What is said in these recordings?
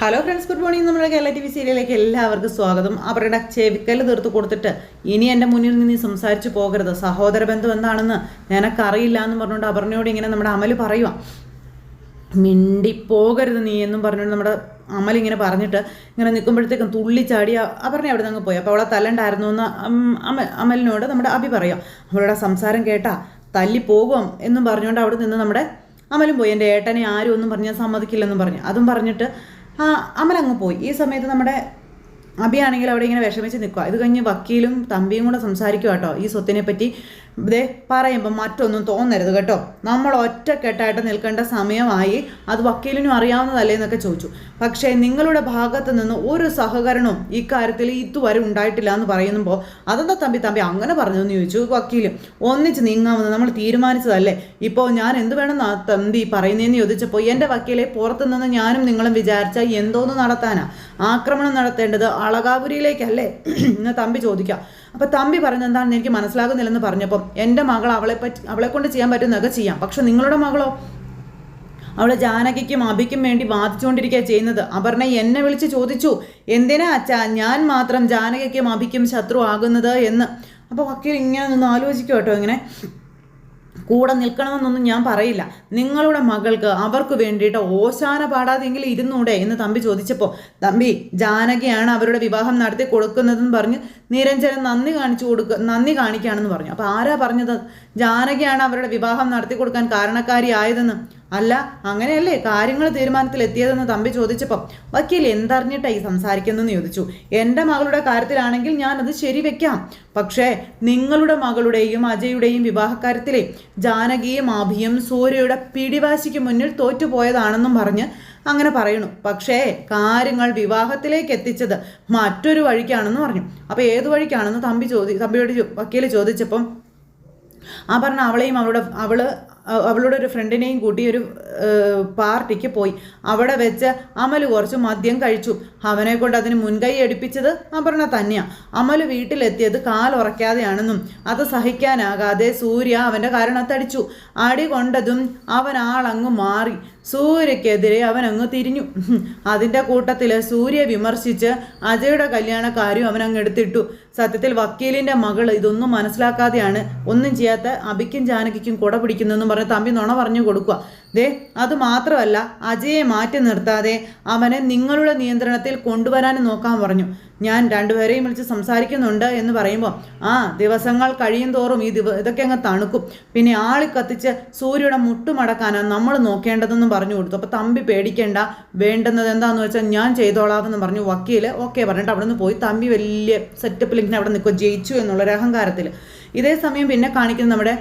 Hello friends, good morning. നമ്മുടെ Kerala T V സീരിയലിലേക്ക് എല്ലാവർക്കും സ്വാഗതം. അവരുടെ ചെവിക്കൽ തീർത്ത് കൊടുത്തിട്ട് ഇനി എൻ്റെ മുന്നിൽ നിന്ന് സംസാരിച്ചു പോകരുത്, സഹോദര ബന്ധം എന്താണെന്ന് നിനക്കറിയില്ല എന്ന് പറഞ്ഞുകൊണ്ട് അപർണയോട് ഇങ്ങനെ നമ്മുടെ അമൽ പറയുക. മിണ്ടിപ്പോകരുത് നീ എന്നും പറഞ്ഞുകൊണ്ട് നമ്മുടെ അമൽ ഇങ്ങനെ പറഞ്ഞിട്ട് ഇങ്ങനെ നിൽക്കുമ്പോഴത്തേക്കും തുള്ളിച്ചാടി അപർണ അവിടെ നിന്ന് പോയി. അപ്പോൾ അവളെ തല്ലണ്ടായിരുന്നു എന്ന് അമലിനോട് നമ്മുടെ അഭി പറയാം. അവളുടെ സംസാരം കേട്ടാ തല്ലി പോകും എന്നും പറഞ്ഞുകൊണ്ട് അവിടെ നിന്ന് നമ്മുടെ അമലും പോയി. എൻ്റെ ഏട്ടനെ ആരും ഒന്നും പറഞ്ഞാൽ സമ്മതിക്കില്ലെന്നും പറഞ്ഞു. അതും പറഞ്ഞിട്ട് അമലങ്ങ് പോയി. ഈ സമയത്ത് നമ്മുടെ അഭിയാണെങ്കിൽ അവിടെ ഇങ്ങനെ വിഷമിച്ച് നിൽക്കുക. ഇത് കഴിഞ്ഞ് വക്കീലും തമ്പിയും കൂടെ സംസാരിക്കുക കേട്ടോ. ഈ സ്വത്തിനെ പറ്റി ഇതേ പറയുമ്പോൾ മറ്റൊന്നും തോന്നരുത് കേട്ടോ, നമ്മൾ ഒറ്റക്കെട്ടായിട്ട് നിൽക്കേണ്ട സമയമായി, അത് വക്കീലിനും അറിയാവുന്നതല്ലേ എന്നൊക്കെ ചോദിച്ചു. പക്ഷേ നിങ്ങളുടെ ഭാഗത്ത് നിന്ന് ഒരു സഹകരണവും ഇക്കാര്യത്തിൽ ഇതുവരെ ഉണ്ടായിട്ടില്ല എന്ന് പറയുമ്പോൾ അതെന്താ തമ്പി അങ്ങനെ പറഞ്ഞു എന്ന് ചോദിച്ചു വക്കീലും. ഒന്നിച്ച് നീങ്ങാമെന്ന് നമ്മൾ തീരുമാനിച്ചതല്ലേ, ഇപ്പോൾ ഞാൻ എന്ത് വേണം തമ്പി പറയുന്നതെന്ന് ചോദിച്ചപ്പോൾ എൻ്റെ വക്കീലെ പുറത്തു നിന്ന് ഞാനും നിങ്ങളും വിചാരിച്ചാൽ എന്തോന്ന് നടത്താനാ, ആക്രമണം നടത്തേണ്ടത് അളകാപുരിയിലേക്കല്ലേ എന്ന് തമ്പി ചോദിക്കാം. അപ്പോൾ തമ്പി പറഞ്ഞത് എന്താണെന്ന് എനിക്ക് മനസ്സിലാകുന്നില്ലെന്ന് പറഞ്ഞപ്പം എൻ്റെ മകൾ അവളെ കൊണ്ട് ചെയ്യാൻ പറ്റുന്നതൊക്കെ ചെയ്യാം, പക്ഷെ നിങ്ങളുടെ മകളോ, അവൾ ജാനകിക്കും അഭിക്കും വേണ്ടി വാദിച്ചുകൊണ്ടിരിക്കുക ചെയ്യുന്നത്. അപർണ എന്നെ വിളിച്ച് ചോദിച്ചു, എന്തിനാ അച്ഛാ ഞാൻ മാത്രം ജാനകിക്കും അഭിക്കും ശത്രു ആകുന്നത് എന്ന്. അപ്പോൾ വക്കീൽ ഇങ്ങനെ നിന്ന് ആലോചിക്കും കേട്ടോ. ഇങ്ങനെ കൂടെ നിൽക്കണമെന്നൊന്നും ഞാൻ പറയില്ല, നിങ്ങളുടെ മകൾക്ക് അവർക്ക് വേണ്ടിയിട്ട് ഓശാന പാടാതെങ്കിലും ഇരുന്നൂടെ എന്ന് തമ്പി ചോദിച്ചപ്പോൾ തമ്പി ജാനകിയാണ് അവരുടെ വിവാഹം നടത്തി കൊടുക്കുന്നതെന്ന് പറഞ്ഞ് നിരഞ്ജനൻ നന്ദി കാണിക്കുകയാണെന്ന് പറഞ്ഞു. അപ്പോൾ ആരാ പറഞ്ഞത് ജാനകിയാണ് അവരുടെ വിവാഹം നടത്തി കൊടുക്കാൻ കാരണക്കാരിയായതെന്ന്? അല്ല, അങ്ങനെയല്ലേ കാര്യങ്ങൾ തീരുമാനത്തിലെത്തിയതെന്ന് തമ്പി ചോദിച്ചപ്പം വക്കീൽ എന്തറിഞ്ഞിട്ടായി സംസാരിക്കുന്നതെന്ന് ചോദിച്ചു. എൻ്റെ മകളുടെ കാര്യത്തിലാണെങ്കിൽ ഞാനത് ശരിവെക്കാം, പക്ഷേ നിങ്ങളുടെ മകളുടെയും അജയുടെയും വിവാഹക്കാര്യത്തിലെ ജാനകിയും അഭിയും സൂര്യയുടെ പിടിവാശിക്ക് മുന്നിൽ തോറ്റുപോയതാണെന്നും പറഞ്ഞ് അങ്ങനെ പറയണു. പക്ഷേ കാര്യങ്ങൾ വിവാഹത്തിലേക്ക് എത്തിച്ചത് മറ്റൊരു വഴിക്കാണെന്ന് പറഞ്ഞു. അപ്പോൾ ഏത് വഴിക്കാണെന്ന് തമ്പിയോട് വക്കീൽ ചോദിച്ചപ്പം പറഞ്ഞ അവളെയും അവളുടെ ഒരു ഫ്രണ്ടിനെയും കൂട്ടി ഒരു പാർട്ടിക്ക് പോയി. അവിടെ വെച്ച് അമൽ കുറച്ച് മദ്യം കഴിച്ചു. അവനെ കൊണ്ട് അതിന് മുൻകൈ എടുപ്പിച്ചത് അപർണ തന്നെയാണ്. അമൽ വീട്ടിലെത്തിയത് കാലുറയ്ക്കാതെയാണെന്നും അത് സഹിക്കാനാകാതെ സൂര്യ അവൻ്റെ കാരണത്തടിച്ചു. അടി കൊണ്ടതും അവൻ ആളങ്ങ് മാറി. സൂര്യക്കെതിരെ അവനങ്ങ് തിരിഞ്ഞു. അതിൻ്റെ കൂട്ടത്തിൽ സൂര്യ വിമർശിച്ച് അജയുടെ കല്യാണക്കാരും അവനങ്ങ് എടുത്തിട്ടു. സത്യത്തിൽ വക്കീലിൻ്റെ മകൾ ഇതൊന്നും മനസ്സിലാക്കാതെയാണ് ഒന്നും ചെയ്യാത്ത അഭിക്കും ജാനകിക്കും കുട പിടിക്കുന്നതെന്നും പറഞ്ഞ് തമ്പി നുണ പറഞ്ഞു കൊടുക്കുക. അത് മാത്രമല്ല, അജയെ മാറ്റി നിർത്താതെ അവനെ നിങ്ങളുടെ നിയന്ത്രണത്തിൽ കൊണ്ടുവരാനും നോക്കാൻ പറഞ്ഞു. ഞാൻ രണ്ടുപേരെയും വിളിച്ച് സംസാരിക്കുന്നുണ്ട് എന്ന് പറയുമ്പോൾ ദിവസങ്ങൾ കഴിയും തോറും ഇതൊക്കെ അങ്ങ് തണുക്കും. പിന്നെ ആളി കത്തിച്ച് സൂര്യയുടെ മുട്ടുമടക്കാനാണ് നമ്മൾ നോക്കേണ്ടതെന്നും പറഞ്ഞു കൊടുത്തു. അപ്പോൾ തമ്പി പേടിക്കേണ്ട, വേണ്ടുന്നത് എന്താണെന്ന് വെച്ചാൽ ഞാൻ ചെയ്തോളാമെന്ന് പറഞ്ഞു. വക്കീൽ ഓക്കെ പറഞ്ഞിട്ട് അവിടെ നിന്ന് പോയി. തമ്പി വലിയ സെറ്റപ്പിൽ ഇങ്ങനെ അവിടെ നിൽക്കുക, ജയിച്ചു എന്നുള്ളൊരു അഹങ്കാരത്തിൽ. ഇതേ സമയം പിന്നെ കാണിക്കുന്നത് നമ്മുടെ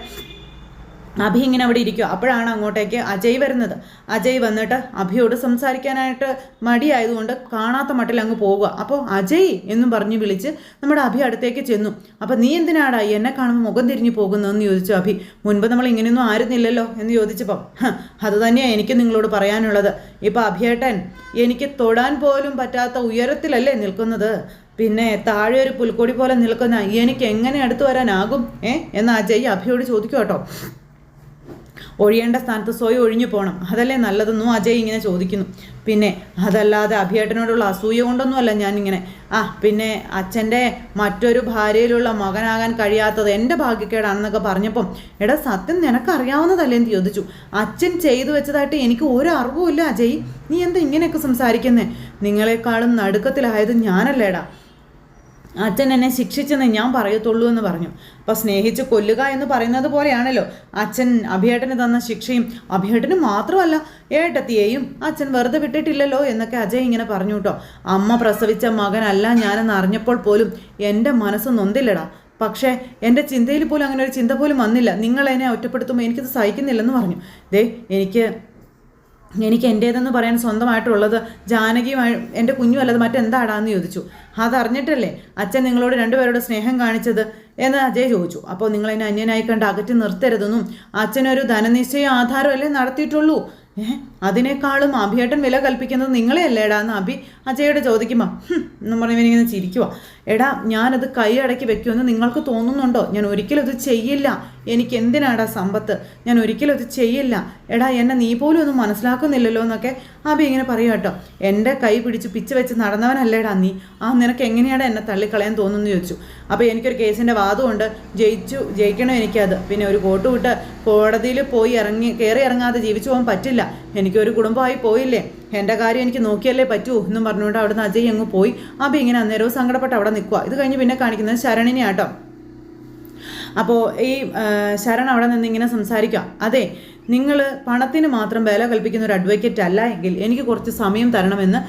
അഭി ഇങ്ങനെ അവിടെ ഇരിക്കുക. അപ്പോഴാണ് അങ്ങോട്ടേക്ക് അജയ് വരുന്നത്. അജയ് വന്നിട്ട് അഭിയോട് സംസാരിക്കാനായിട്ട് മടിയായതുകൊണ്ട് കാണാത്ത മട്ടിൽ അങ്ങ് പോവുക. അപ്പോൾ അജയ് എന്നും പറഞ്ഞ് വിളിച്ച് നമ്മുടെ അഭി അടുത്തേക്ക് ചെന്നു. അപ്പോൾ നീ എന്തിനാടാ എന്നെ കാണുമ്പോൾ മുഖം തിരിഞ്ഞു പോകുന്നതെന്ന് ചോദിച്ചു അഭി. മുൻപ് നമ്മൾ ഇങ്ങനെയൊന്നും ആയിരുന്നില്ലല്ലോ എന്ന് ചോദിച്ചപ്പം അത് തന്നെയാണ് എനിക്ക് നിങ്ങളോട് പറയാനുള്ളത്. ഇപ്പോൾ അഭിയേട്ടൻ എനിക്ക് തൊടാൻ പോലും പറ്റാത്ത ഉയരത്തിലല്ലേ നിൽക്കുന്നത്, പിന്നെ താഴെ ഒരു പുൽക്കൊടി പോലെ നിൽക്കുന്ന എനിക്ക് എങ്ങനെ അടുത്ത് വരാനാകും എന്ന് അജയ് അഭിയോട് ചോദിക്കും കേട്ടോ. ഒഴിയേണ്ട സ്ഥാനത്ത് സ്വയം ഒഴിഞ്ഞു പോകണം, അതല്ലേ നല്ലതെന്നും അജയ് ഇങ്ങനെ ചോദിക്കുന്നു. പിന്നെ അതല്ലാതെ അഭിയേട്ടനോടുള്ള അസൂയ കൊണ്ടൊന്നുമല്ല ഞാനിങ്ങനെ പിന്നെ അച്ഛൻ്റെ മറ്റൊരു ഭാര്യയിലുള്ള മകനാകാൻ കഴിയാത്തത് എൻ്റെ ഭാഗ്യക്കേടാണെന്നൊക്കെ പറഞ്ഞപ്പം എടാ സത്യം നിനക്കറിയാവുന്നതല്ലേ എന്ന് ചോദിച്ചു. അച്ഛൻ ചെയ്തു വെച്ചതായിട്ട് എനിക്ക് ഒരു അറിവുമില്ല അജയ്, നീ എന്താ ഇങ്ങനെയൊക്കെ സംസാരിക്കുന്നേ? നിങ്ങളെക്കാളും നടുക്കത്തിലായത് ഞാനല്ലേടാ, അച്ഛൻ എന്നെ ശിക്ഷിച്ചെന്ന് ഞാൻ പറയത്തുള്ളൂ എന്ന് പറഞ്ഞു. അപ്പോൾ സ്നേഹിച്ച് കൊല്ലുക എന്ന് പറയുന്നത് പോലെയാണല്ലോ അച്ഛൻ അഭിയേട്ടന് തന്ന ശിക്ഷയും. അഭിയേട്ടന് മാത്രമല്ല ഏട്ടത്തിയെയും അച്ഛൻ വെറുതെ വിട്ടിട്ടില്ലല്ലോ എന്നൊക്കെ അജയ് ഇങ്ങനെ പറഞ്ഞു കേട്ടോ. അമ്മ പ്രസവിച്ച മകനല്ല ഞാനെന്ന് അറിഞ്ഞപ്പോൾ പോലും എൻ്റെ മനസ്സ് നൊന്തില്ലടാ, പക്ഷേ എൻ്റെ ചിന്തയിൽ പോലും അങ്ങനെ ഒരു ചിന്ത പോലും വന്നില്ല. നിങ്ങളെന്നെ ഒറ്റപ്പെടുത്തുമ്പോൾ എനിക്കത് സഹിക്കുന്നില്ലെന്ന് പറഞ്ഞു. എനിക്ക് എൻ്റേതെന്ന് പറയാൻ സ്വന്തമായിട്ടുള്ളത് ജാനകിയുമായി എൻ്റെ കുഞ്ഞും അല്ലാതെ മറ്റെന്താടാന്ന് ചോദിച്ചു. അതറിഞ്ഞിട്ടല്ലേ അച്ഛൻ നിങ്ങളോട് രണ്ടുപേരോട് സ്നേഹം കാണിച്ചത് എന്ന് അജയ് ചോദിച്ചു. അപ്പോൾ നിങ്ങൾ എന്നെ അന്യനായി കണ്ട് അകറ്റി നിർത്തരുതെന്നും അച്ഛനൊരു ധനനിശ്ചയ ആധാരമല്ലേ നടത്തിയിട്ടുള്ളൂ, അതിനേക്കാളും അഭിയേട്ടൻ വില കൽപ്പിക്കുന്നത് നിങ്ങളെ അല്ലേടാ എന്ന് അജയോട് ചോദിക്കുമ്പോൾ എന്നും പറഞ്ഞിങ്ങനെ ചിരിക്കുക. എടാ ഞാനത് കൈ അടക്കി വെക്കുമെന്ന് നിങ്ങൾക്ക് തോന്നുന്നുണ്ടോ? ഞാൻ ഒരിക്കലും അത് ചെയ്യില്ല. എനിക്ക് എന്തിനാടാ സമ്പത്ത്? ഞാൻ ഒരിക്കലും അത് ചെയ്യില്ല. എടാ എന്നെ നീ പോലും ഒന്നും മനസ്സിലാക്കുന്നില്ലല്ലോ എന്നൊക്കെ ഇങ്ങനെ പറയുക കേട്ടോ. എൻ്റെ കൈ പിടിച്ച് പിച്ച് വെച്ച് നടന്നവനല്ലേടാ നീ. നിനക്ക് എങ്ങനെയാണ് എന്നെ തള്ളിക്കളയാൻ തോന്നുന്നു ചോദിച്ചു. അപ്പോൾ എനിക്കൊരു കേസിൻ്റെ വാദമുണ്ട്, ജയിക്കണം എനിക്കത്. പിന്നെ ഒരു കോട്ട് വിട്ട് കോടതിയിൽ പോയി കയറി ഇറങ്ങാതെ ജീവിച്ചു പോകാൻ പറ്റില്ല. എനിക്കൊരു കുടുംബമായി പോയില്ലേ, എൻ്റെ കാര്യം എനിക്ക് നോക്കിയല്ലേ പറ്റൂ എന്നും പറഞ്ഞുകൊണ്ട് അവിടുന്ന് അജയ് അങ്ങ് പോയി. ഇങ്ങനെ അന്നേരവും സങ്കടപ്പെട്ട് അവിടെ നിൽക്കുക. ഇത് കഴിഞ്ഞ് പിന്നെ കാണിക്കുന്നത് ശരണിനെ ആട്ടോ. അപ്പോൾ ഈ ശരൺ അവിടെ നിന്ന് ഇങ്ങനെ സംസാരിക്കുക. അതെ, നിങ്ങൾ പണത്തിന് മാത്രം വില കൽപ്പിക്കുന്ന ഒരു അഡ്വക്കേറ്റ് അല്ല എങ്കിൽ എനിക്ക് കുറച്ച് സമയം തരണമെന്ന്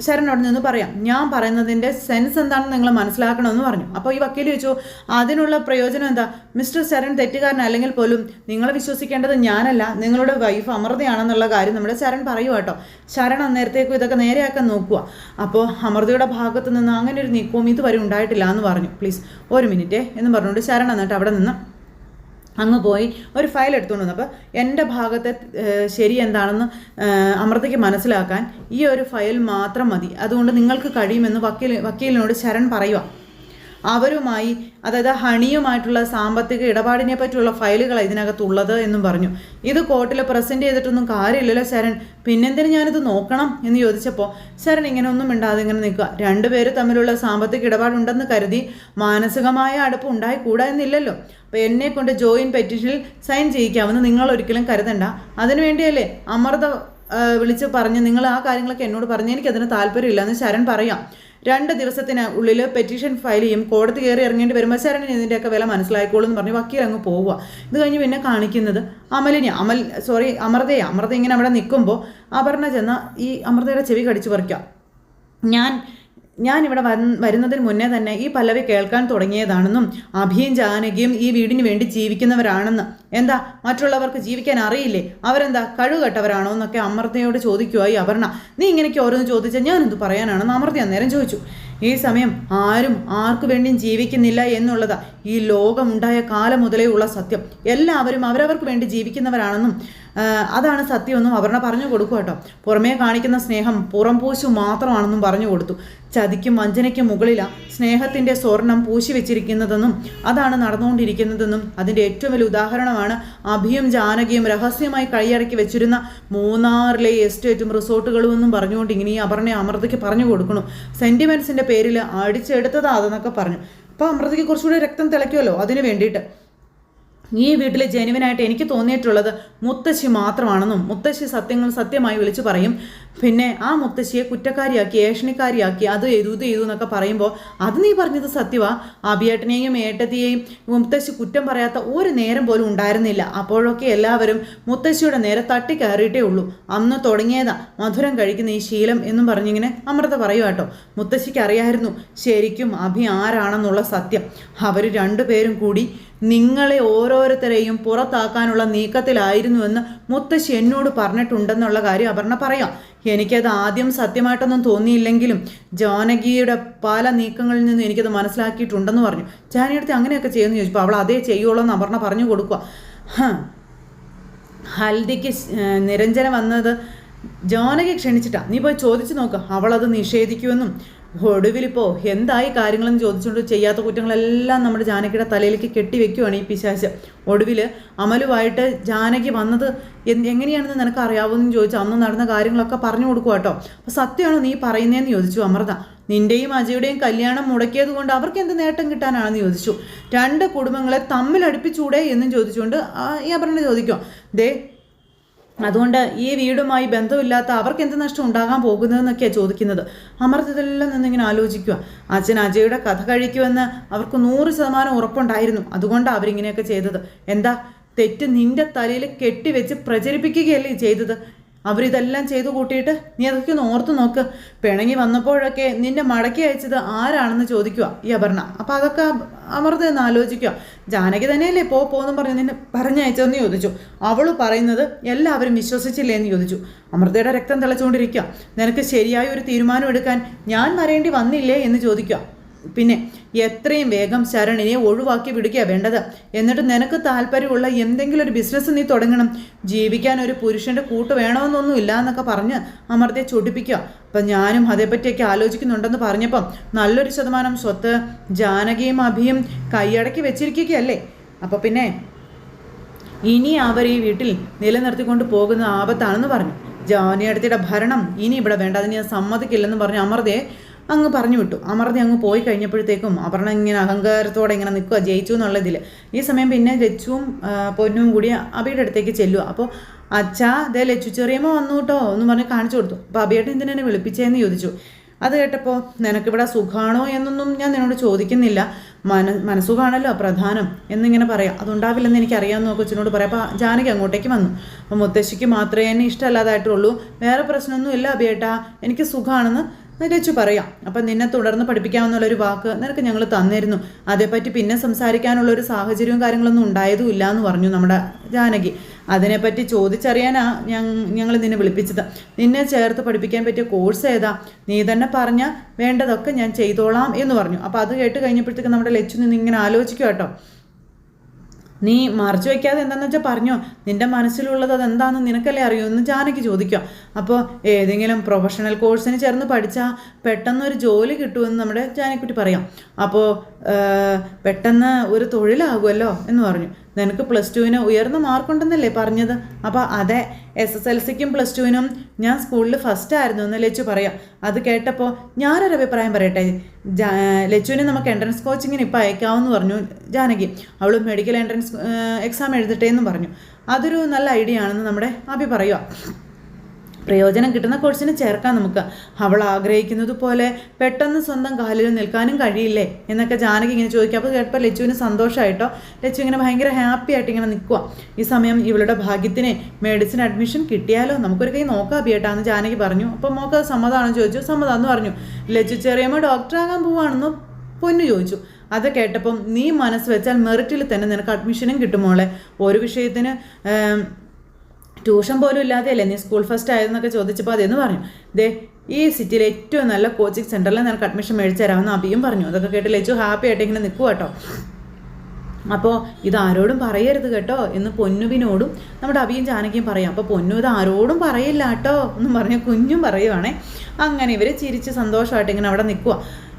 ശരൺ അവിടെ നിന്ന് പറയാം. ഞാൻ പറയുന്നതിൻ്റെ സെൻസ് എന്താണെന്ന് നിങ്ങൾ മനസ്സിലാക്കണമെന്ന് പറഞ്ഞു. അപ്പോൾ ഈ വക്കീൽ ചോദിച്ചു, അതിനുള്ള പ്രയോജനം എന്താ? മിസ്റ്റർ ശരൺ തെറ്റുകാരനല്ലെങ്കിൽ പോലും നിങ്ങളെ വിശ്വസിക്കേണ്ടത് ഞാനല്ല, നിങ്ങളുടെ വൈഫ് അമൃതയാണെന്നുള്ള കാര്യം നമ്മുടെ ശരൺ പറയുക കേട്ടോ. ശരൺ അന്നേരത്തേക്കും ഇതൊക്കെ നേരെയാക്കാൻ നോക്കുക. അപ്പോൾ അമൃതയുടെ ഭാഗത്ത് നിന്ന് അങ്ങനെ ഒരു നീക്കവും ഇതുവരെ ഉണ്ടായിട്ടില്ല എന്ന് പറഞ്ഞു. പ്ലീസ് ഒരു മിനിറ്റ് എന്ന് പറഞ്ഞുകൊണ്ട് ശരൺ എന്നിട്ട് അവിടെ നിന്ന് അങ്ങ് പോയി ഒരു ഫയൽ എടുത്തുകൊണ്ട് വന്നു. അപ്പോൾ എൻ്റെ ഭാഗത്തെ ശരി എന്താണെന്ന് അമൃതയ്ക്ക് മനസ്സിലാക്കാൻ ഈ ഒരു ഫയൽ മാത്രം മതി, അതുകൊണ്ട് നിങ്ങൾക്ക് കഴിയുമെന്ന് വക്കീലിനോട് ശരൺ പറയുക. അവരുമായി, അതായത് ഹണിയുമായിട്ടുള്ള സാമ്പത്തിക ഇടപാടിനെ പറ്റിയുള്ള ഫയലുകളാണ് ഇതിനകത്തുള്ളത് എന്നും പറഞ്ഞു. ഇത് കോർട്ടിൽ പ്രസൻറ്റ് ചെയ്തിട്ടൊന്നും കാര്യമില്ലല്ലോ ശരൺ, പിന്നെന്തിന് ഞാനിത് നോക്കണം എന്ന് ചോദിച്ചപ്പോൾ ശരൺ ഇങ്ങനെ ഒന്നും മിണ്ടാതെ ഇങ്ങനെ നിൽക്കുക. രണ്ടുപേര് തമ്മിലുള്ള സാമ്പത്തിക ഇടപാടുണ്ടെന്ന് കരുതി മാനസികമായ അടുപ്പ് ഉണ്ടായിക്കൂടാ എന്നില്ലല്ലോ. അപ്പോൾ എന്നെ കൊണ്ട് ജോയിൻറ്റ് പെറ്റീഷനിൽ സൈൻ ചെയ്യിക്കാമെന്ന് നിങ്ങൾ ഒരിക്കലും കരുതണ്ട. അതിനുവേണ്ടിയല്ലേ അമൃത വിളിച്ച് പറഞ്ഞ് നിങ്ങൾ ആ കാര്യങ്ങളൊക്കെ എന്നോട് പറഞ്ഞ് എനിക്കതിന് താല്പര്യമില്ലെന്ന് ശരൺ പറയാം. 2 ദിവസത്തിന് ഉള്ളിൽ പെറ്റീഷൻ ഫയൽ ചെയ്യും, കോടതി കയറി ഇറങ്ങേണ്ടി വരുമ്പോൾ ശരണിന് ഇതിൻ്റെയൊക്കെ വില മനസ്സിലായിക്കോളൂ എന്ന് പറഞ്ഞ് വക്കീൽ അങ്ങ് പോവുക. ഇത് കഴിഞ്ഞ് പിന്നെ കാണിക്കുന്നത് അമൃത ഇങ്ങനെ അവിടെ നിൽക്കുമ്പോൾ അപർണ ചെന്ന ഈ അമൃതയുടെ ചെവി കടിച്ചു പറിക്കാം. ഞാനിവിടെ വരുന്നതിന് മുന്നേ തന്നെ ഈ പല്ലവി കേൾക്കാൻ തുടങ്ങിയതാണെന്നും അഭിയും ജാനകിയും ഈ വീടിന് വേണ്ടി ജീവിക്കുന്നവരാണെന്ന്, എന്താ മറ്റുള്ളവർക്ക് ജീവിക്കാൻ അറിയില്ലേ, അവരെന്താ കഴിവുകെട്ടവരാണോ എന്നൊക്കെ അമൃതയോട് ചോദിക്കുവായി അപർണ. നീ ഇങ്ങനെയൊക്കെ ഓരോന്ന് ചോദിച്ചാൽ ഞാനെന്ത് പറയാനാണെന്ന് അമൃത അന്നേരം ചോദിച്ചു. ഈ സമയം ആരും ആർക്കു വേണ്ടിയും ജീവിക്കുന്നില്ല എന്നുള്ളതാ ഈ ലോകമുണ്ടായ കാലം മുതലേ ഉള്ള സത്യം. എല്ലാവരും അവരവർക്ക് വേണ്ടി ജീവിക്കുന്നവരാണെന്നും അതാണ് സത്യമെന്നും അപർണ പറഞ്ഞു കൊടുക്കും കേട്ടോ. പുറമേ കാണിക്കുന്ന സ്നേഹം പുറംപൂശു മാത്രമാണെന്നും പറഞ്ഞു കൊടുത്തു. ചതിക്കും വഞ്ചനയ്ക്കും മുകളിലാണ് സ്നേഹത്തിൻ്റെ സ്വർണം പൂശി വെച്ചിരിക്കുന്നതെന്നും അതാണ് നടന്നുകൊണ്ടിരിക്കുന്നതെന്നും അതിൻ്റെ ഏറ്റവും വലിയ ഉദാഹരണമാണ് അഭിയും ജാനകിയും രഹസ്യമായി കൈയടക്കി വെച്ചിരുന്ന മൂന്നാറിലെ എസ്റ്റേറ്റും റിസോർട്ടുകളും എന്നും പറഞ്ഞുകൊണ്ട് ഇങ്ങനെ ഈ അപർണയെ അമൃതയ്ക്ക് പറഞ്ഞു കൊടുക്കണം. സെൻറ്റിമെൻറ്റ്സിൻ്റെ പേരിൽ അടിച്ചെടുത്തതാ അതെന്നൊക്കെ പറഞ്ഞു. അപ്പോൾ അമൃതയ്ക്ക് കുറച്ചുകൂടി രക്തം തിളയ്ക്കുമല്ലോ അതിന് വേണ്ടിയിട്ട്. ഈ വീട്ടിൽ ജെനുവിനായിട്ട് എനിക്ക് തോന്നിയിട്ടുള്ളത് മുത്തശ്ശി മാത്രമാണെന്നും മുത്തശ്ശി സത്യങ്ങൾ സത്യമായി വിളിച്ചു പറയും. പിന്നെ ആ മുത്തശ്ശിയെ കുറ്റക്കാരിയാക്കി ഏഷണിക്കാരിയാക്കി അത് ചെയ്തു എന്നൊക്കെ പറയുമ്പോൾ അത് നീ പറഞ്ഞത് സത്യവാ. അഭിയേട്ടനെയും ഏട്ടത്തിയെയും മുത്തശ്ശി കുറ്റം പറയാത്ത ഒരു നേരം പോലും ഉണ്ടായിരുന്നില്ല. അപ്പോഴൊക്കെ എല്ലാവരും മുത്തശ്ശിയുടെ നേരെ തട്ടിക്കയറിയിട്ടേ ഉള്ളൂ. അന്ന് തുടങ്ങിയതാ മധുരം കഴിക്കുന്ന ഈ ശീലം എന്നും പറഞ്ഞിങ്ങനെ അമൃത പറയുക കേട്ടോ. മുത്തശ്ശിക്ക് അറിയായിരുന്നു ശരിക്കും അഭി ആരാണെന്നുള്ള സത്യം. അവർ രണ്ടുപേരും കൂടി നിങ്ങളെ ഓരോരുത്തരെയും പുറത്താക്കാനുള്ള നീക്കത്തിലായിരുന്നുവെന്ന് മുത്തശ്ശി എന്നോട് പറഞ്ഞിട്ടുണ്ടെന്നുള്ള കാര്യം അപർണ പറയാം. എനിക്കത് ആദ്യം സത്യമായിട്ടൊന്നും തോന്നിയില്ലെങ്കിലും ജാനകിയുടെ പല നീക്കങ്ങളിൽ നിന്നും എനിക്കത് മനസ്സിലാക്കിയിട്ടുണ്ടെന്ന് പറഞ്ഞു. ജാനകിയടുത്ത് അങ്ങനെയൊക്കെ ചെയ്യുമെന്ന് ചോദിച്ചപ്പോൾ അവൾ അതേ ചെയ്യുള്ളൂ എന്ന് അപർണ പറഞ്ഞു കൊടുക്കുക. ഹൽദിക്ക് നിരഞ്ജന വന്നത് ജാനകി ക്ഷണിച്ചിട്ടാ, നീ പോയി ചോദിച്ചു നോക്ക്, അവളത് നിഷേധിക്കുമെന്നും ഒടുവിലിപ്പോൾ എന്തായി കാര്യങ്ങളെന്ന് ചോദിച്ചുകൊണ്ട് ചെയ്യാത്ത കുറ്റങ്ങളെല്ലാം നമ്മുടെ ജാനകിയുടെ തലയിലേക്ക് കെട്ടിവെക്കുകയാണ് ഈ പിശാച്. ഒടുവിൽ അമലുമായിട്ട് ജാനകി വന്നത് എങ്ങനെയാണെന്ന് നിനക്ക് അറിയാവുമെന്ന് ചോദിച്ചു. അന്ന് നടന്ന കാര്യങ്ങളൊക്കെ പറഞ്ഞു കൊടുക്കുക കേട്ടോ. അപ്പോൾ സത്യമാണോ നീ പറയുന്നതെന്ന് ചോദിച്ചു അമൃത. നിൻ്റെയും അജയുടെയും കല്യാണം മുടക്കിയത് കൊണ്ട് അവർക്ക് എന്ത് നേട്ടം കിട്ടാനാണെന്ന് ചോദിച്ചു. 2 കുടുംബങ്ങളെ തമ്മിൽ അടുപ്പിച്ചൂടെ എന്നും ചോദിച്ചുകൊണ്ട് ഈ അപർണ ചോദിക്കും. അതുകൊണ്ട് ഈ വീടുമായി ബന്ധമില്ലാത്ത അവർക്ക് എന്ത് നഷ്ടം ഉണ്ടാകാൻ പോകുന്നതെന്നൊക്കെയാണ് ചോദിക്കുന്നത്. അമൃത ഇതെല്ലാം നിന്നിങ്ങനെ ആലോചിക്കുക. അച്ഛൻ അജയുടെ കഥ കഴിക്കുമെന്ന് അവർക്ക് 100% ഉറപ്പുണ്ടായിരുന്നു. അതുകൊണ്ടാണ് അവരിങ്ങനെയൊക്കെ ചെയ്തത്. എന്താ തെറ്റ് നിന്റെ തലയിൽ കെട്ടിവെച്ച് പ്രചരിപ്പിക്കുകയല്ലേ ചെയ്തത്? അവരിതെല്ലാം ചെയ്തു കൂട്ടിയിട്ട് നീ അതൊക്കെ ഒന്ന് ഓർത്ത് നോക്ക്. പിണങ്ങി വന്നപ്പോഴൊക്കെ നിന്നെ മടക്കി അയച്ചത് ആരാണെന്ന് ചോദിക്കുക ഈ അപർണ. അപ്പോൾ അതൊക്കെ അമൃത എന്ന് ആലോചിക്കുക. ജാനകി തന്നെയല്ലേ പോന്നും പറഞ്ഞ് നിന്നെ പറഞ്ഞയച്ചതെന്ന് ചോദിച്ചു. അവൾ പറയുന്നത് എല്ലാവരും വിശ്വസിച്ചില്ലേ എന്ന് ചോദിച്ചു. അമൃതയുടെ രക്തം തിളച്ചുകൊണ്ടിരിക്കുക. നിനക്ക് ശരിയായ ഒരു തീരുമാനം എടുക്കാൻ ഞാൻ വരേണ്ടി വന്നില്ലേ എന്ന് ചോദിക്കുക. പിന്നെ എത്രയും വേഗം ശരണിനെ ഒഴിവാക്കി വിടുകയാണ് വേണ്ടത്. എന്നിട്ട് നിനക്ക് താല്പര്യമുള്ള എന്തെങ്കിലും ഒരു ബിസിനസ് നീ തുടങ്ങണം. ജീവിക്കാൻ ഒരു പുരുഷൻ്റെ കൂട്ട് വേണമെന്നൊന്നും ഇല്ല എന്നൊക്കെ പറഞ്ഞ് അമൃതയെ ചൊടിപ്പിക്കുക. അപ്പം ഞാനും അതേപ്പറ്റിയൊക്കെ ആലോചിക്കുന്നുണ്ടെന്ന് പറഞ്ഞപ്പം നല്ലൊരു ശതമാനം സ്വത്ത് ജാനകിയും അഭിയും കൈയടക്കി വെച്ചിരിക്കുകയല്ലേ. അപ്പം പിന്നെ ഇനി അവർ ഈ വീട്ടിൽ നിലനിർത്തിക്കൊണ്ട് പോകുന്ന ആപത്താണെന്ന് പറഞ്ഞു. ജാനിയടുത്തിയുടെ ഭരണം ഇനി ഇവിടെ വേണ്ട, അതിന് ഞാൻ സമ്മതിക്കില്ലെന്ന് പറഞ്ഞ് അമൃതയെ അങ്ങ് പറഞ്ഞു വിട്ടു. അമൃത അങ്ങ് പോയി കഴിഞ്ഞപ്പോഴത്തേക്കും അപർണ ഇങ്ങനെ അഹങ്കാരത്തോടെ ഇങ്ങനെ നിൽക്കുക, ജയിച്ചു എന്നുള്ളതിൽ. ഈ സമയം പിന്നെ ലച്ചുവും പൊന്നും കൂടി അബിയുടെ അടുത്തേക്ക് ചെല്ലുക. അപ്പോൾ അച്ഛാ ദേ ലച്ചു ചെറിയമ്മ വന്നു കേട്ടോ എന്ന് പറഞ്ഞ് കാണിച്ചു കൊടുത്തു. അപ്പോൾ അബിയേട്ടൻ എന്തിനാണ് വിളിപ്പിച്ചതെന്ന് ചോദിച്ചു. അത് കേട്ടപ്പോൾ നിനക്കിവിടെ സുഖാണോ എന്നൊന്നും ഞാൻ നിന്നോട് ചോദിക്കുന്നില്ല, മനസ്സുഖാണല്ലോ പ്രധാനം എന്നിങ്ങനെ പറയാം. അതുണ്ടാവില്ലെന്ന് എനിക്കറിയാമെന്ന് കൊച്ചിനോട് പറയാം. അപ്പോൾ ജാനകി അങ്ങോട്ടേക്ക് വന്നു. അപ്പോൾ മുത്തശ്ശിക്ക് മാത്രമേ എന്നെ ഇഷ്ടമല്ലാതായിട്ടുള്ളൂ, വേറെ പ്രശ്നമൊന്നും ഇല്ല അബിയേട്ടാ, എനിക്ക് സുഖമാണെന്ന് ലച്ചു പറയാം. അപ്പം നിന്നെ തുടർന്ന് പഠിപ്പിക്കാമെന്നുള്ളൊരു വാക്ക് നിനക്ക് ഞങ്ങൾ തന്നിരുന്നു, അതേപ്പറ്റി പിന്നെ സംസാരിക്കാനുള്ളൊരു സാഹചര്യവും കാര്യങ്ങളൊന്നും ഉണ്ടായതും ഇല്ല എന്ന് പറഞ്ഞു നമ്മുടെ ജാനകി. അതിനെപ്പറ്റി ചോദിച്ചറിയാനാ ഞങ്ങൾ നിന്നെ വിളിപ്പിച്ചത്. നിന്നെ ചേർത്ത് പഠിപ്പിക്കാൻ പറ്റിയ കോഴ്സ് ഏതാ, നീ തന്നെ പറഞ്ഞാൽ വേണ്ടതൊക്കെ ഞാൻ ചെയ്തോളാം എന്ന് പറഞ്ഞു. അപ്പോൾ അത് കേട്ട് കഴിഞ്ഞപ്പോഴത്തേക്ക് നമ്മുടെ ലച്ചു നിന്ന് ഇങ്ങനെ ആലോചിക്കുക കേട്ടോ. നീ മറച്ചു വയ്ക്കാതെ എന്താണെന്ന് വെച്ചാൽ പറഞ്ഞോ, നിൻ്റെ മനസ്സിലുള്ളത് അതെന്താണെന്ന് നിനക്കല്ലേ അറിയൂ എന്ന് ജാനകി ചോദിക്കുക. അപ്പോൾ ഏതെങ്കിലും പ്രൊഫഷണൽ കോഴ്സിന് ചേർന്ന് പഠിച്ചാൽ പെട്ടെന്നൊരു ജോലി കിട്ടുമെന്ന് നമ്മുടെ ജാനകിക്കുട്ടി പറയാം. അപ്പോൾ പെട്ടെന്ന് ഒരു തൊഴിലാകുമല്ലോ എന്ന് പറഞ്ഞു. നിനക്ക് +2 ഉയർന്ന മാർക്കുണ്ടെന്നല്ലേ പറഞ്ഞത്? അപ്പോൾ അതെ, SSLCക്കും +2 ഞാൻ സ്കൂളിൽ ഫസ്റ്റ് ആയിരുന്നു എന്ന് ലച്ചു പറയാം. അത് കേട്ടപ്പോൾ ഞാനൊരു അഭിപ്രായം പറയട്ടെ, ലച്ചുവിനെ നമുക്ക് എൻട്രൻസ് കോച്ചിങ്ങിന് ഇപ്പോൾ അയക്കാമെന്ന് പറഞ്ഞു ജാനകി. അവൾ മെഡിക്കൽ എൻട്രൻസ് എക്സാം എഴുതട്ടെ എന്നും പറഞ്ഞു. അതൊരു നല്ല ഐഡിയ ആണെന്ന് നമ്മുടെ അഭി പറയുക. പ്രയോജനം കിട്ടുന്ന കോഴ്സിന് ചേർക്കാം നമുക്ക്. അവൾ ആഗ്രഹിക്കുന്നത് പോലെ പെട്ടെന്ന് സ്വന്തം കാലിൽ നിൽക്കാനും കഴിയില്ലേ എന്നൊക്കെ ജാനകി ഇങ്ങനെ ചോദിക്കുക. അപ്പോൾ കേട്ടപ്പോൾ ലച്ചുവിന് സന്തോഷമായിട്ടോ. ലച്ചു ഇങ്ങനെ ഭയങ്കര ഹാപ്പി ആയിട്ട് ഇങ്ങനെ നിൽക്കുക. ഈ സമയം ഇവളുടെ ഭാഗ്യത്തിന് മെഡിസിൻ അഡ്മിഷൻ കിട്ടിയാലോ, നമുക്കൊരു കൈ നോക്കാം അബിയേട്ടാന്ന് ജാനകി പറഞ്ഞു. അപ്പോൾ മോക്ക് സമ്മതമാണെന്ന് ചോദിച്ചു. സമ്മതമാണെന്ന് പറഞ്ഞു. ലച്ചു ചെറിയമ്മ ഡോക്ടറാകാൻ പോവാണെന്ന് പൊന്നു ചോദിച്ചു. അത് കേട്ടപ്പം നീ മനസ്സ് വെച്ചാൽ മെറിറ്റിൽ തന്നെ നിനക്ക് അഡ്മിഷനും കിട്ടുമോളെ, ഒരു വിഷയത്തിന് ട്യൂഷൻ പോലും ഇല്ലാതെയല്ലേ നീ സ്കൂൾ ഫസ്റ്റ് ആയതെന്നൊക്കെ ചോദിച്ചപ്പോൾ അതെന്ന് പറഞ്ഞു. ദേ ഈ സിറ്റിയിലെ ഏറ്റവും നല്ല കോച്ചിങ് സെൻറ്ററിൽ നിനക്ക് അഡ്മിഷൻ മേടിച്ചു തരാമെന്ന് അബിയും പറഞ്ഞു. അതൊക്കെ കേട്ട് ലച്ചു ഹാപ്പി ആയിട്ട് ഇങ്ങനെ നിൽക്കുക കേട്ടോ. അപ്പോൾ ഇത് ആരോടും പറയരുത് കേട്ടോ എന്ന് പൊന്നുവിനോടും നമ്മുടെ അബിയും ജാനകിയും പറയാം. അപ്പോൾ പൊന്നു ഇത് ആരോടും പറയില്ല കേട്ടോ എന്നും പറഞ്ഞ് കുഞ്ഞും പറയുവാണേ. അങ്ങനെ ഇവർ ചിരിച്ച് സന്തോഷമായിട്ട് ഇങ്ങനെ അവിടെ നിൽക്കുക.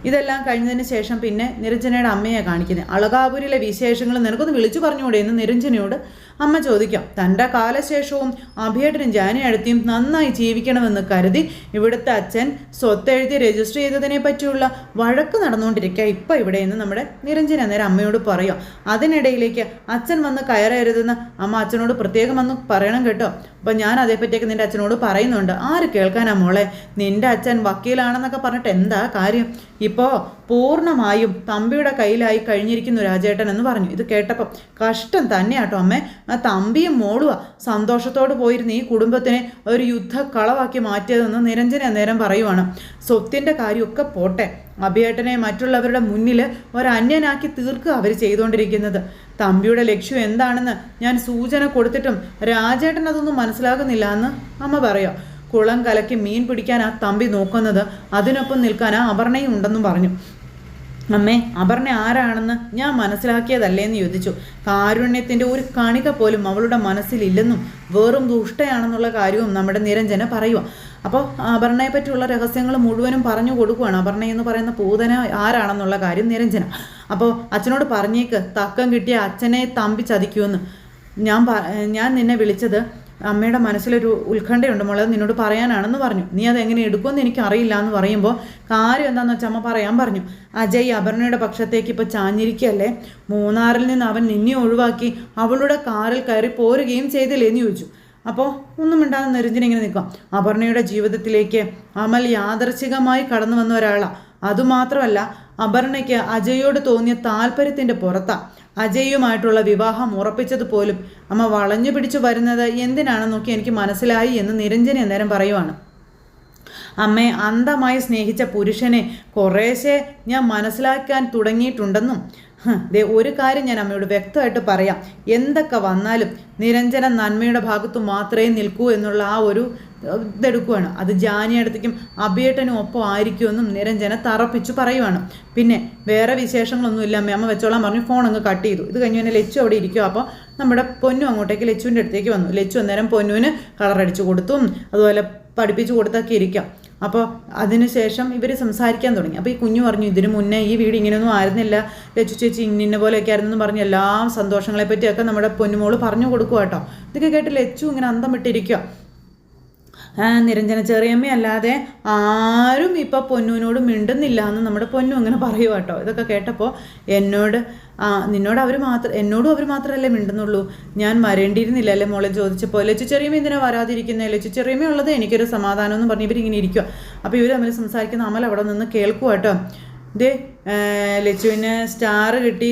ഇതെല്ലാം കഴിഞ്ഞതിന് ശേഷം പിന്നെ നിരഞ്ജനയുടെ അമ്മയെ കാണിക്കുന്നത്. അളകാപുരിയിലെ വിശേഷങ്ങൾ നിനക്കൊന്ന് വിളിച്ചു പറഞ്ഞുകൂടെ എന്ന് നിരഞ്ജനയോട് അമ്മ ചോദിക്കാം. തൻ്റെ കാലശേഷവും അഭിയേട്ടനും ജാനയടുത്തിയും നന്നായി ജീവിക്കണമെന്ന് കരുതി ഇവിടുത്തെ അച്ഛൻ സ്വത്തെഴുതി രജിസ്റ്റർ ചെയ്തതിനെ പറ്റിയുള്ള വഴക്ക് നടന്നുകൊണ്ടിരിക്കുക ഇപ്പം ഇവിടെ എന്ന് നമ്മുടെ നിരഞ്ജന നേരെ അമ്മയോട് പറയാം. അതിനിടയിലേക്ക് അച്ഛൻ വന്ന് കയറരുതെന്ന് അമ്മ അച്ഛനോട് പ്രത്യേകം വന്ന് പറയണം കേട്ടോ. അപ്പം ഞാൻ അതേപ്പറ്റിയൊക്കെ നിൻ്റെ അച്ഛനോട് പറയുന്നുണ്ട്. ആര് കേൾക്കാനാ മോളെ, നിൻ്റെ അച്ഛൻ വക്കീലാണെന്നൊക്കെ പറഞ്ഞിട്ട് എന്താ കാര്യം? ഇപ്പോൾ പൂർണ്ണമായും തമ്പിയുടെ കയ്യിലായി കഴിഞ്ഞിരിക്കുന്നു രാജേട്ടൻ എന്ന് പറഞ്ഞു. ഇത് കേട്ടപ്പം കഷ്ടം തന്നെയാട്ടോ അമ്മേ, ആ തമ്പിയും മോളുവാ സന്തോഷത്തോട് പോയിരുന്ന ഈ കുടുംബത്തിനെ ഒരു യുദ്ധക്കളവാക്കി മാറ്റിയതെന്ന് നിരഞ്ജന നേരം പറയുവാണ്. സ്വത്തിൻ്റെ കാര്യമൊക്കെ പോട്ടെ, അഭിയേട്ടനെ മറ്റുള്ളവരുടെ മുന്നിൽ ഒരന്യനാക്കി തീർക്കുക അവർ ചെയ്തുകൊണ്ടിരിക്കുന്നത്. തമ്പിയുടെ ലക്ഷ്യം എന്താണെന്ന് ഞാൻ സൂചന കൊടുത്തിട്ടും രാജേട്ടൻ അതൊന്നും മനസ്സിലാകുന്നില്ല എന്ന് അമ്മ പറയാം. കുളം കലക്കി മീൻ പിടിക്കാൻ ആ തമ്പി നോക്കുന്നത്, അതിനൊപ്പം നിൽക്കാൻ ആ അപർണയും ഉണ്ടെന്നും പറഞ്ഞു. അമ്മേ, അപർണ ആരാണെന്ന് ഞാൻ മനസ്സിലാക്കിയതല്ലേന്ന് ചോദിച്ചു. കാരുണ്യത്തിൻ്റെ ഒരു കണിക പോലും അവളുടെ മനസ്സിലില്ലെന്നും വെറും ദുഷ്ടയാണെന്നുള്ള കാര്യവും നമ്മുടെ നിരഞ്ജന പറയുക. അപ്പോൾ അപർണയെ പറ്റിയുള്ള രഹസ്യങ്ങൾ മുഴുവനും പറഞ്ഞു കൊടുക്കുകയാണ്. അപർണ എന്ന് പറയുന്ന പൂതന ആരാണെന്നുള്ള കാര്യം നിരഞ്ജന. അപ്പോൾ അച്ഛനോട് പറഞ്ഞേക്ക്, തക്കം കിട്ടിയ അച്ഛനെ തമ്പി ചതിക്കുമെന്ന്. ഞാൻ നിന്നെ വിളിച്ചത് അമ്മയുടെ മനസ്സിലൊരു ഉത്കണ്ഠയുണ്ട് മോളെ, നിന്നോട് പറയാനാണെന്ന് പറഞ്ഞു. നീ അതെങ്ങനെ എടുക്കുമെന്ന് എനിക്കറിയില്ല എന്ന് പറയുമ്പോൾ കാര്യം എന്താണെന്ന് വെച്ചാൽ അമ്മ പറയാൻ പറഞ്ഞു. അജയ് അപർണയുടെ പക്ഷത്തേക്ക് ഇപ്പോൾ ചാഞ്ഞിരിക്കുകയല്ലേ, മൂന്നാറിൽ നിന്ന് അവൻ നിന്നെ ഒഴിവാക്കി അവളുടെ കാറിൽ കയറി പോരുകയും ചെയ്തില്ലേ എന്ന് ചോദിച്ചു. അപ്പോൾ ഒന്നും മിണ്ടാതെ നിരഞ്ജന ഇങ്ങനെ നിൽക്കാം. അപർണയുടെ ജീവിതത്തിലേക്ക് അമൽ യാദർച്ഛികമായി കടന്നു വന്ന ഒരാളാണ്. അതുമാത്രമല്ല, അപർണയ്ക്ക് അജയോട് തോന്നിയ താല്പര്യത്തിൻ്റെ പുറത്താണ് അജയുമായിട്ടുള്ള വിവാഹം ഉറപ്പിച്ചതുപോലും. അമ്മ വളഞ്ഞു പിടിച്ചു വരുന്നത് എന്തിനാണെന്ന് നോക്കി എനിക്ക് മനസ്സിലായി എന്ന് നിരഞ്ജന അന്നേരം പറയുവാണ്. അമ്മയെ അന്ധമായി സ്നേഹിച്ച പുരുഷനെ കുറേശ്ശെ ഞാൻ മനസ്സിലാക്കാൻ തുടങ്ങിയിട്ടുണ്ടെന്നും ഒരു കാര്യം ഞാൻ അമ്മയോട് വ്യക്തമായിട്ട് പറയാം, എന്തൊക്കെ വന്നാലും നിരഞ്ജന നന്മയുടെ ഭാഗത്തു മാത്രമേ നിൽക്കൂ എന്നുള്ള ആ ഒരു ഇതെടുക്കുവാണ്. അത് ജാനിയടത്തേക്കും അഭിയേട്ടനും ഒപ്പം ആയിരിക്കുമെന്നും നിരഞ്ജന തറപ്പിച്ചു പറയുവാണ്. പിന്നെ വേറെ വിശേഷങ്ങളൊന്നുമില്ല അമ്മ വെച്ചോളാൻ പറഞ്ഞു ഫോൺ അങ്ങ് കട്ട് ചെയ്തു. ഇത് കഴിഞ്ഞ് തന്നെ ലച്ചു അവിടെ ഇരിക്കും. അപ്പോൾ നമ്മുടെ പൊന്നു അങ്ങോട്ടേക്ക് ലച്ചുവിൻ്റെ അടുത്തേക്ക് വന്നു. ലച്ചു അന്നേരം പൊന്നുവിന് കളറടിച്ചു കൊടുത്തും അതുപോലെ പഠിപ്പിച്ചു കൊടുത്തൊക്കെ ഇരിക്കാം. അപ്പോൾ അതിനുശേഷം ഇവർ സംസാരിക്കാൻ തുടങ്ങി. അപ്പോൾ ഈ കുഞ്ഞു പറഞ്ഞു ഇതിനു മുന്നേ ഈ വീട് ഇങ്ങനെയൊന്നും ആയിരുന്നില്ല, ലച്ചു ചേച്ചി ഇന്ന പോലെയൊക്കെ ആയിരുന്നു എന്ന് പറഞ്ഞ് എല്ലാ സന്തോഷങ്ങളെ പറ്റിയൊക്കെ നമ്മുടെ പൊന്നുമോള് പറഞ്ഞു കൊടുക്കുക കേട്ടോ. ഇതൊക്കെ കേട്ട് ലച്ചു ഇങ്ങനെ അന്തം വിട്ടിരിക്കുക. നിരഞ്ജന ചെറിയമ്മയല്ലാതെ ആരും ഇപ്പോൾ പൊന്നുവിനോട് മിണ്ടുന്നില്ല എന്ന് നമ്മുടെ പൊന്നു അങ്ങനെ പറയുക കേട്ടോ. ഇതൊക്കെ കേട്ടപ്പോൾ നിന്നോട് എന്നോടും അവർ മാത്രമല്ലേ മിണ്ടുന്നുള്ളൂ, ഞാൻ വരേണ്ടിയിരുന്നില്ല അല്ലേ മോളെ ചോദിച്ചപ്പോൾ ലച്ചു ചെറിയമ്മ എന്തിനാ വരാതിരിക്കുന്നത്, ലച്ചു ചെറിയമ്മ ഉള്ളത് എനിക്കൊരു സമാധാനം എന്ന് പറഞ്ഞ് ഇവരിങ്ങനെ ഇരിക്കുക. അപ്പോൾ ഇവർ തമ്മിൽ സംസാരിക്കുന്ന അമൽ അവിടെ നിന്ന് കേൾക്കുക കേട്ടോ. ഇതേ ലച്ചുവിന് സ്റ്റാർ കിട്ടി,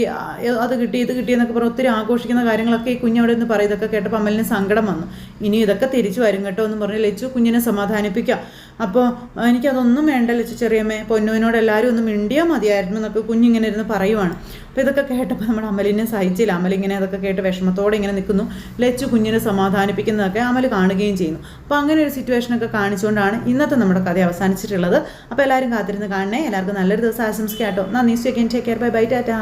അത് കിട്ടി, ഇത് കിട്ടിയെന്നൊക്കെ പറഞ്ഞ് ഒത്തിരി ആഘോഷിക്കുന്ന കാര്യങ്ങളൊക്കെ ഈ കുഞ്ഞവിടെ നിന്ന് പറയും. ഇതൊക്കെ കേട്ടപ്പോൾ അമലിന് സങ്കടം വന്നു. ഇനി ഇതൊക്കെ തിരിച്ചു വരും കേട്ടോ എന്ന് പറഞ്ഞ് ലച്ചു കുഞ്ഞിനെ സമാധാനിപ്പിക്കാം. അപ്പോൾ എനിക്കതൊന്നും വേണ്ട ലച്ചു ചെറിയമ്മേ, പൊന്നുവിനോട് എല്ലാവരും ഒന്ന് മിണ്ടിയാൽ മതിയായിരുന്നു എന്നൊക്കെ കുഞ്ഞിങ്ങനെ ഇരുന്ന് പറയുവാണ്. അപ്പോൾ ഇതൊക്കെ കേട്ടപ്പോൾ നമ്മുടെ അമലിനെ സഹിച്ചില്ല. അമലിങ്ങനെ അതൊക്കെ കേട്ട് വിഷമത്തോടെ ഇങ്ങനെ നിൽക്കുന്നു. ലച്ചു കുഞ്ഞിനെ സമാധാനിപ്പിക്കുന്നതൊക്കെ അമൽ കാണുകയും ചെയ്യുന്നു. അപ്പോൾ അങ്ങനെ ഒരു സിറ്റുവേഷനൊക്കെ കാണിച്ചുകൊണ്ടാണ് ഇന്നത്തെ നമ്മുടെ കഥ അവസാനിച്ചിട്ടുള്ളത്. അപ്പോൾ എല്ലാവരും കാത്തിരുന്ന് കാണണേ. എല്ലാവർക്കും നല്ലൊരു ദിവസം ആശംസിക്കാം കേട്ടോ. നന്ദി. Take care. Bye bye. Tata.